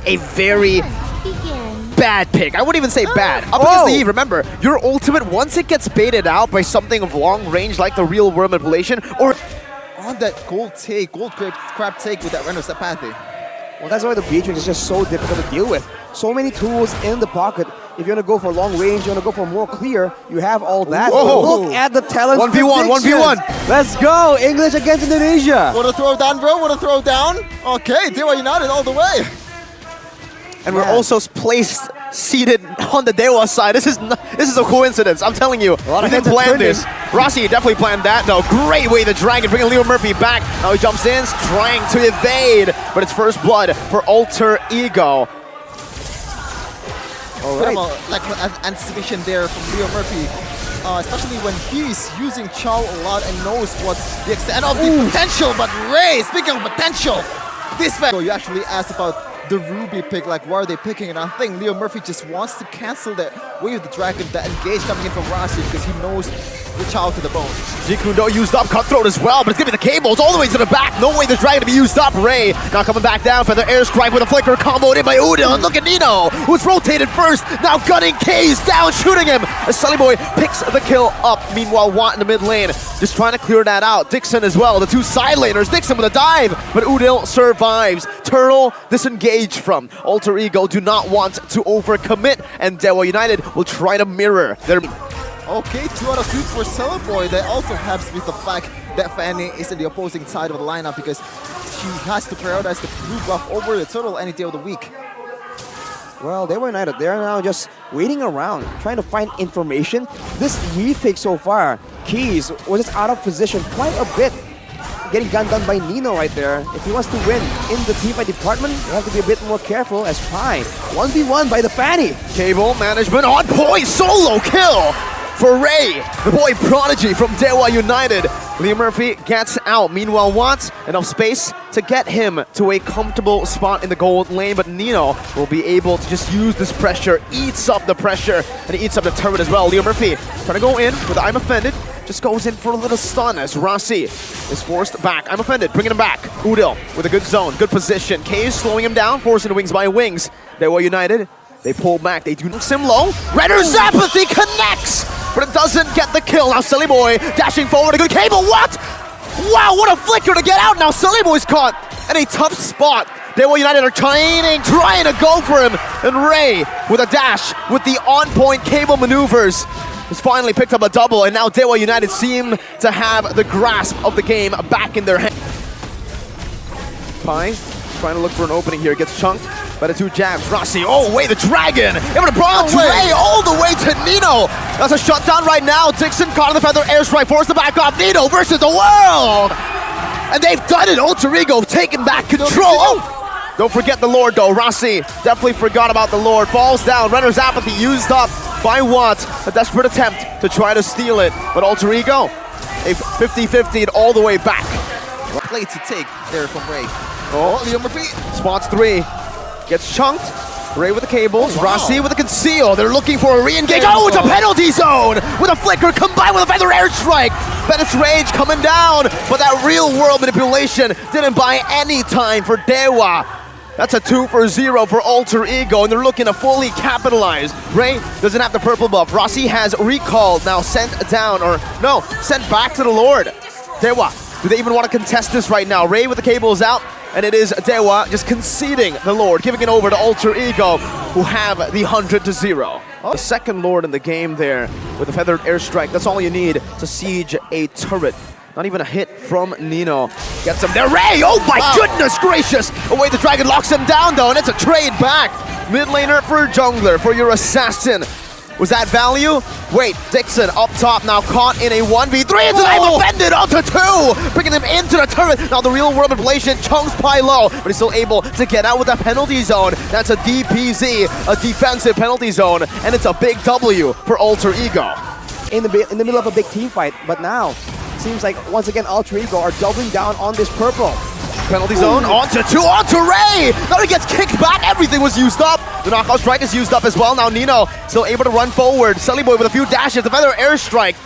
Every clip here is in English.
a very bad pick. I wouldn't even say bad. Up against the Eve, remember, your ultimate, once it gets baited out by something of long range like the real world manipulation, or on that gold crab take with that random Sapathy. Well, that's why the B3 is just so difficult to deal with. So many tools in the pocket. If you want to go for long range, you want to go for more clear, you have all that. Look at the talent. 1v1, 1v1. Let's go. English against Indonesia. Want to throw down, bro? Want to throw down? Okay, Dewa United all the way. And we're also seated on the Dewa side. This is a coincidence. I'm telling you. We didn't plan this. Rossi definitely planned that though. Great way the Dragon bringing Leo Murphy back. Now he jumps in, trying to evade, but it's first blood for Alter Ego. All right. Like anticipation there from Leo Murphy, especially when he's using Chow a lot and knows what's the extent of the potential. But Ray, speaking of potential, this so you actually asked about the Ruby pick, like why are they picking? And I think Leo Murphy just wants to cancel that wave of the Dragon, that engage coming in from Rossi, because he knows the Chow to the bone. Jikundo used up Cutthroat as well, but it's gonna be the cables all the way to the back. No way the Dragon to be used up. Ray now coming back down for the airstrike with a flicker comboed in by Udil. And look at Nino, who's rotated first, now gunning K's down, shooting him as Sully Boy picks the kill up. Meanwhile, Watt in the mid lane, just trying to clear that out. Dixon as well, the two side laners. Dixon with a dive, but Udil survives. Turtle disengaged from. Alter Ego do not want to overcommit, and Dewa United will try to mirror their... Okay, 2 out of 2 for Sully Boy. That also helps with the fact that Fanny is in the opposing side of the lineup, because she has to prioritize the blue buff over the Turtle any day of the week. Well, Dewa United, they're now just waiting around, trying to find information. This retake so far, Keys was just out of position quite a bit. Getting gunned down by Nino right there. If he wants to win in the teamfight department, you have to be a bit more careful as Pi 1v1 by the Fanny. Cable management on point, solo kill for Ray, the boy prodigy from Dewa United. Leo Murphy gets out. Meanwhile, wants enough space to get him to a comfortable spot in the gold lane, but Nino will be able to just use this pressure, eats up the pressure, and he eats up the turret as well. Leo Murphy trying to go in with I'm Offended. Just goes in for a little stun as Rossi is forced back. I'm Offended, bringing him back. Udil with a good zone, good position. K is slowing him down, forcing the wings by wings. Dewa United, they pull back. They do sim low. Renner's Apathy connects, but it doesn't get the kill. Now Silly Boy dashing forward, a good cable. What? Wow, what a flicker to get out. Now Silly Boy's caught in a tough spot. Dewa United are trying to go for him. And Ray with a dash with the on-point cable maneuvers has finally picked up a double, and now Dewa United seem to have the grasp of the game back in their hand. Pi trying to look for an opening here, gets chunked by the two jabs. Rossi, oh wait, the Dragon! Able to bronze Ray all the way to Nino! That's a shutdown right now. Dixon caught on the feather airstrike, forced to back off. Nino versus the world! And they've done it! Alter Ego taking back control! Oh! Don't forget the Lord though. Rossi definitely forgot about the Lord. Falls down. Renner's Apathy used up by Watt. A desperate attempt to try to steal it. But Alter Ego, a 50-50 all the way back. Play to take there from Ray. Oh, Leo Murphy spots 3. Gets chunked. Ray with the cables. Rossi with a conceal. They're looking for a re-engage. Oh, it's a penalty zone with a flicker combined with a feather airstrike. Bennett's Rage coming down. But that real world manipulation didn't buy any time for Dewa. That's a 2 for 0 for Alter Ego, and they're looking to fully capitalize. Ray doesn't have the purple buff. Rossi has recalled, now sent down, or no, sent back to the Lord. Dewa, do they even want to contest this right now? Ray with the cables out, and it is Dewa just conceding the Lord, giving it over to Alter Ego, who have the 100-0. The second Lord in the game there with a feathered airstrike. That's all you need to siege a turret. Not even a hit from Nino. Gets him there. Ray! Oh my goodness gracious! Away the Dragon locks him down though, and it's a trade back. Mid laner for jungler, for your assassin. Was that value? Wait, Dixon up top now caught in a 1v3. It's an I'm Offended onto 2! Bringing him into the turret. Now the real world manipulation chunks Pi low, but he's still able to get out with a penalty zone. That's a DPZ, a defensive penalty zone, and it's a big W for Alter Ego. In the middle of a big team fight, but now seems like once again Alter Ego are doubling down on this purple. Penalty zone, onto 2, onto Ray! Now he gets kicked back, everything was used up. The knockout strike is used up as well. Now Nino still able to run forward. Sully Boy with a few dashes, the feather airstrike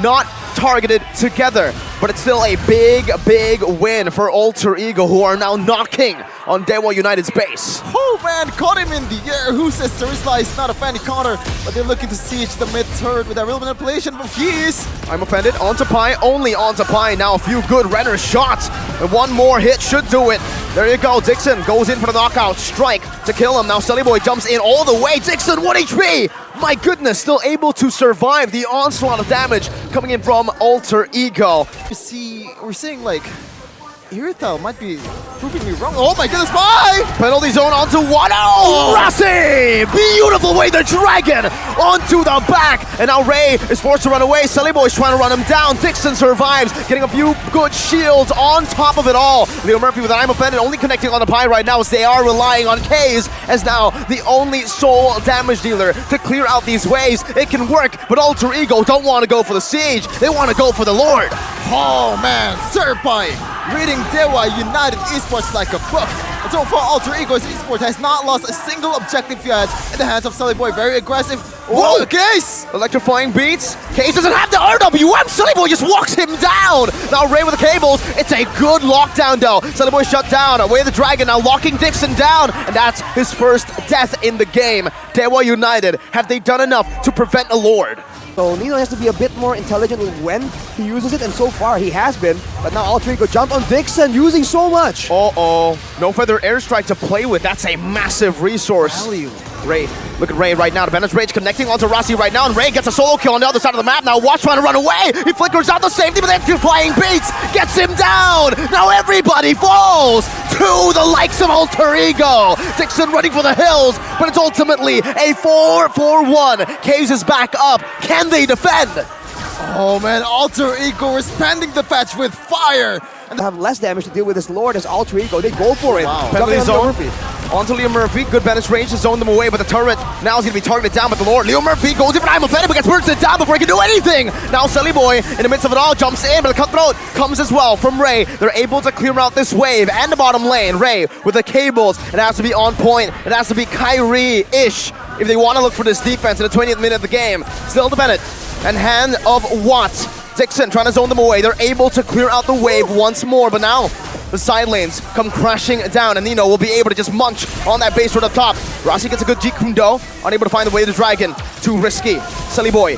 not targeted together. But it's still a big, big win for Alter Ego, who are now knocking on Dewa United's base. Oh man, caught him in the air. Who says Terisla is not a fanny counter, but they're looking to siege the mid turret with a real manipulation from Keys. I'm offended. Onto Pi, only onto Pi. Now a few good Renner shots, and one more hit should do it. There you go. Dixon goes in for the knockout strike to kill him. Now Sully Boy jumps in all the way. Dixon, 1 HP. My goodness, still able to survive the onslaught of damage coming in from Alter Ego. We're seeing like Irithel might be proving me wrong. Oh my goodness, bye! Penalty zone onto 1-0. Rossi! Beautiful way, the dragon onto the back. And now Ray is forced to run away. Sully Boy's trying to run him down. Dixon survives, getting a few good shields on top of it all. Leo Murphy with an I'm offended, only connecting on the Pi right now as they are relying on K's as now the only sole damage dealer to clear out these waves. It can work, but Alter Ego don't want to go for the siege. They want to go for the Lord. Oh man, Serpai reading Dewa United eSports like a book. And so far, Alter Ego's eSports has not lost a single objective yet in the hands of Sully Boy. Very aggressive. Whoa! Case! Electrifying beats. Case doesn't have the RWM. Sully Boy just walks him down. Now Ray with the cables. It's a good lockdown though. Sully Boy shut down. Away the dragon now locking Dixon down. And that's his first death in the game. Dewa United, have they done enough to prevent a Lord? So Nino has to be a bit more intelligent with when he uses it, and so far he has been. But now Alter Ego jumped on Dixon, using so much. Uh-oh. No further airstrike to play with. That's a massive resource. Value. Ray, look at Ray right now. The Bandit's Rage connecting onto Rossi right now, and Ray gets a solo kill on the other side of the map. Now Watch trying to run away. He flickers out the safety, but then flying beats gets him down. Now everybody falls to the likes of Alter Ego. Dixon running for the hills, but it's ultimately a 4-4-1. Caves is back up. Can they defend? Oh man, Alter Ego responding the patch with fire. And have less damage to deal with this Lord as Alter Ego. They go for it. Wow. Penalty zone. Murphy. Onto Leo Murphy. Good Bandit's Range to zone them away, but the turret now is going to be targeted down by the Lord. Leo Murphy goes in for I'm offended, but gets bursted down before he can do anything. Now Sully Boy, in the midst of it all, jumps in, but the cutthroat comes as well from Ray. They're able to clear out this wave and the bottom lane. Ray with the cables. It has to be on point. It has to be Kyrie-ish if they want to look for this defense in the 20th minute of the game. Still the Bennett and hand of Watt. Dixon trying to zone them away. They're able to clear out the wave once more, but now the side lanes come crashing down, and Nino will be able to just munch on that base right up top. Rossi gets a good Jikundo, unable to find the way to the dragon. Too risky. Sully Boy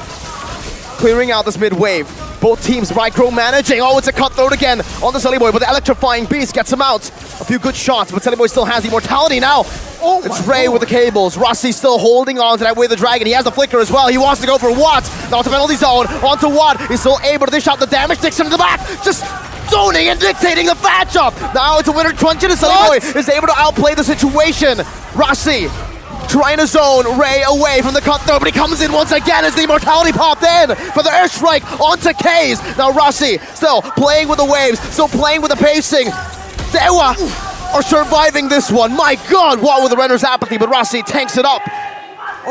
clearing out this mid wave. Both teams micromanaging. Oh, it's a cutthroat again on the Sully Boy, but the electrifying beast gets him out. A few good shots, but Sully Boy still has immortality now. Oh, it's Ray with the cables. Rossi still holding on to that way of the dragon. He has the flicker as well. He wants to go for Watt. Now to penalty zone. Onto Watt. He's still able to dish out the damage. Dixon in the back. Just zoning and dictating the matchup. Now it's a winner crunching, and Sully Boy is able to outplay the situation. Rossi trying to zone Ray away from the cutthroat, but he comes in once again as the immortality popped in for the airstrike onto K's. Now Rossi still playing with the waves, still playing with the pacing. Dewa are surviving this one. My God, what with the Renner's apathy, but Rossi tanks it up.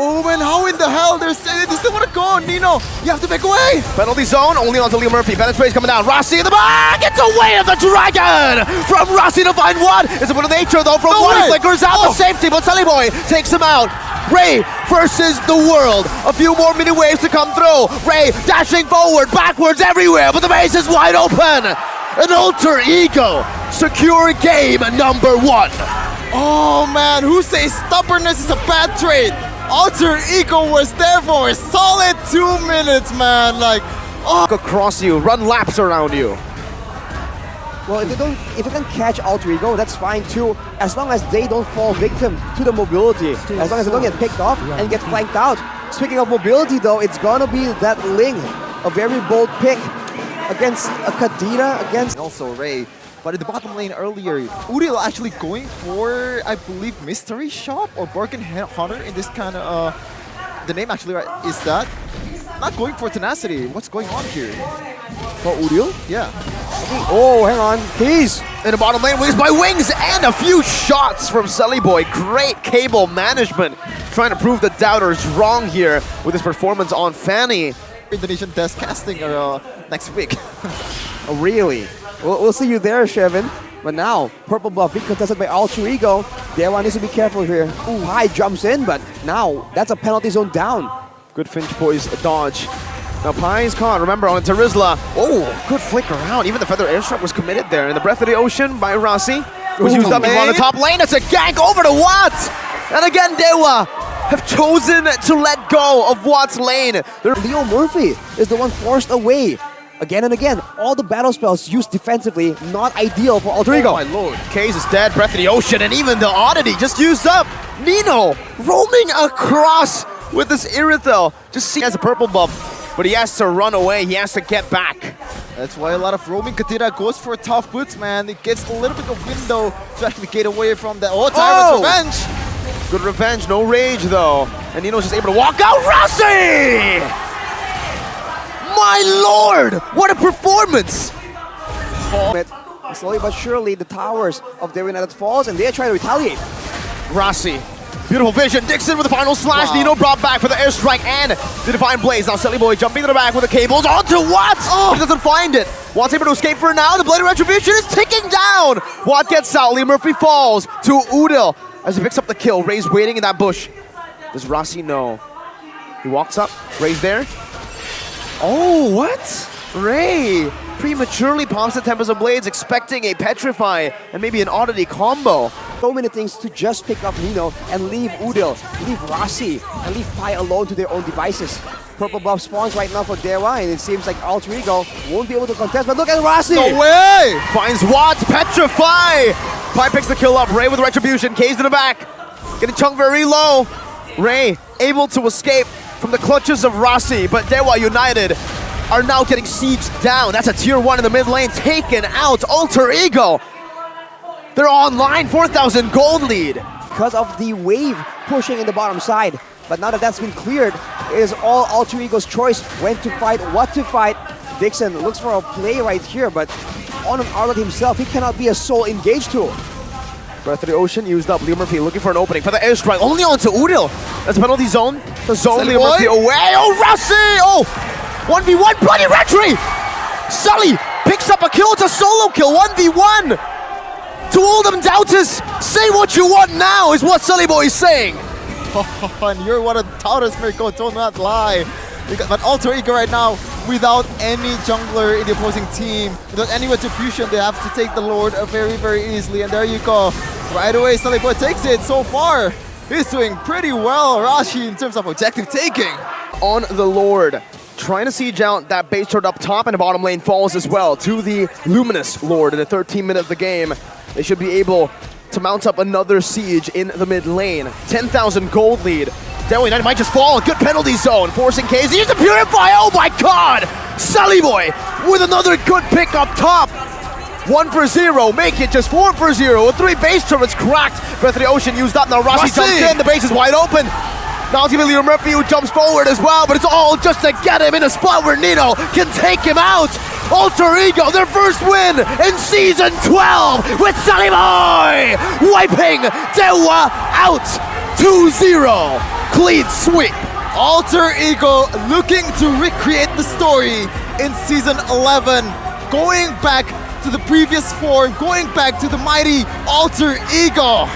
Oh man, how in the hell they still want to go, Nino? You have to make away. Penalty zone, only onto Leo Murphy. Bennett's Rage coming down. Rossi in the back. It's away of the dragon from Rossi to find one. It's a bit of nature though from one. He flickers out the safety, but Sully Boy takes him out. Ray versus the world. A few more mini waves to come through. Ray dashing forward, backwards, everywhere, but the base is wide open. An Alter Ego secure game number 1. Oh man, who says stubbornness is a bad trait? Alter Ego was there for a solid 2 minutes, man. Like, oh. Across you, run laps around you. Well, if you can catch Alter Ego, that's fine too, as long as they don't fall victim to the mobility. As long as they don't get picked off and get flanked out. Speaking of mobility though, it's gonna be that Ling, a very bold pick against a Kadena, against Also Ray. But in the bottom lane earlier, Uriel actually going for, I believe, Mystery Shop or Bargain Hunter in this kind of, the name actually right, is that? Not going for Tenacity. What's going on here? for Uriel. Yeah. Oh, hang on. Keys. In the bottom lane, wings by wings, and a few shots from Sully Boy. Great cable management. Trying to prove the doubters wrong here with his performance on Fanny. Indonesian test casting next week. Oh, really? We'll see you there, Shevin. But now, purple buff being contested by Alter Ego. Dewa needs to be careful here. High jumps in, but now that's a penalty zone down. Good Finch Boys dodge. Now Pie's caught, remember, on Terizla. Oh, good flick around. Even the feather airstrike was committed there. In the Breath of the Ocean by Rossi. Was used up on the top lane. It's a gank over to Watt. And again, Dewa have chosen to let go of Watt's lane. Leo Murphy is the one forced away. Again and again, all the battle spells used defensively, not ideal for Alter Ego. Oh my lord. Case is dead, Breath of the Ocean, and even the Oddity just used up. Nino roaming across with this Irithel. Just see as a purple buff, but he has to run away, he has to get back. That's why a lot of roaming Kadira goes for tough boots, man. It gets a little bit of window to actually get away from that. Oh, Tyrant's revenge! Good revenge, no rage though. And Nino's just able to walk out. Rossi! My lord! What a performance! Slowly but surely, the towers of Dewa United falls, and they try to retaliate. Rossi, beautiful vision. Dixon with the final slash. Wow. Nino brought back for the airstrike and the Divine Blaze. Now Silly Boy jumping to the back with the cables onto Watt. Oh, he doesn't find it. Watt's able to escape for now. The Blade of Retribution is ticking down. Watt gets out. Lee Murphy falls to Udil as he picks up the kill. Ray's waiting in that bush. Does Rossi know? He walks up. Ray's there. Oh, what? Ray prematurely pops the Tempest of Blades, expecting a Petrify and maybe an Oddity combo. So many things to just pick up Nino and leave Udil, leave Rossi, and leave Pi alone to their own devices. Purple buff spawns right now for Dewa, and it seems like Alter Ego won't be able to contest, but look at Rossi! No way! Finds Watt, Petrify! Pi picks the kill up, Ray with Retribution, K's to the back. Getting chunked very low. Ray able to escape from the clutches of Rossi, but Dewa United are now getting sieged down. That's a tier 1 in the mid lane, taken out. Alter Ego, they're online, 4,000 gold lead. Because of the wave pushing in the bottom side. But now that that's been cleared, it is all Alter Ego's choice when to fight, what to fight. Dixon looks for a play right here, but on an Arlet himself, he cannot be a sole engage tool. Breath of the Ocean used up. Leo Murphy looking for an opening for the airstrike. Only onto Udil. That's a penalty zone. The zone, Leo Murphy away. Oh, Rossi! Oh! 1v1, bloody retry! Sully picks up a kill. It's a solo kill. 1v1! To all them doubters, say what you want now, is what Sully Boy is saying. And you're one of the doubters, Mirko. Do not lie. But Alter Ego right now, without any jungler in the opposing team, without any retribution, they have to take the Lord very, very easily. And there you go. Right away, Sully Boy takes it. So far, he's doing pretty well, Rashi, in terms of objective taking. On the Lord, trying to siege out that base turret up top, and the bottom lane falls as well to the Luminous Lord in the 13th minute of the game. They should be able to mount up another siege in the mid lane. 10,000 gold lead. Dewa United might just fall. Good penalty zone, forcing KZ. Here's the Purify. Oh my god! Sully Boy with another good pick up top. 1 for 0. Make it just 4 for 0. With 3 base turrets cracked. Breath of the Ocean used up. Now Rossi jumps in. The base is wide open. Now it's going to be Leo Murphy who jumps forward as well, but it's all just to get him in a spot where Nino can take him out. Alter Ego, their first win in Season 12 with Sully Boy wiping Dewa out 2-0. Clean sweep. Alter Ego looking to recreate the story in Season 11, going back to the previous form, going back to the mighty Alter Ego.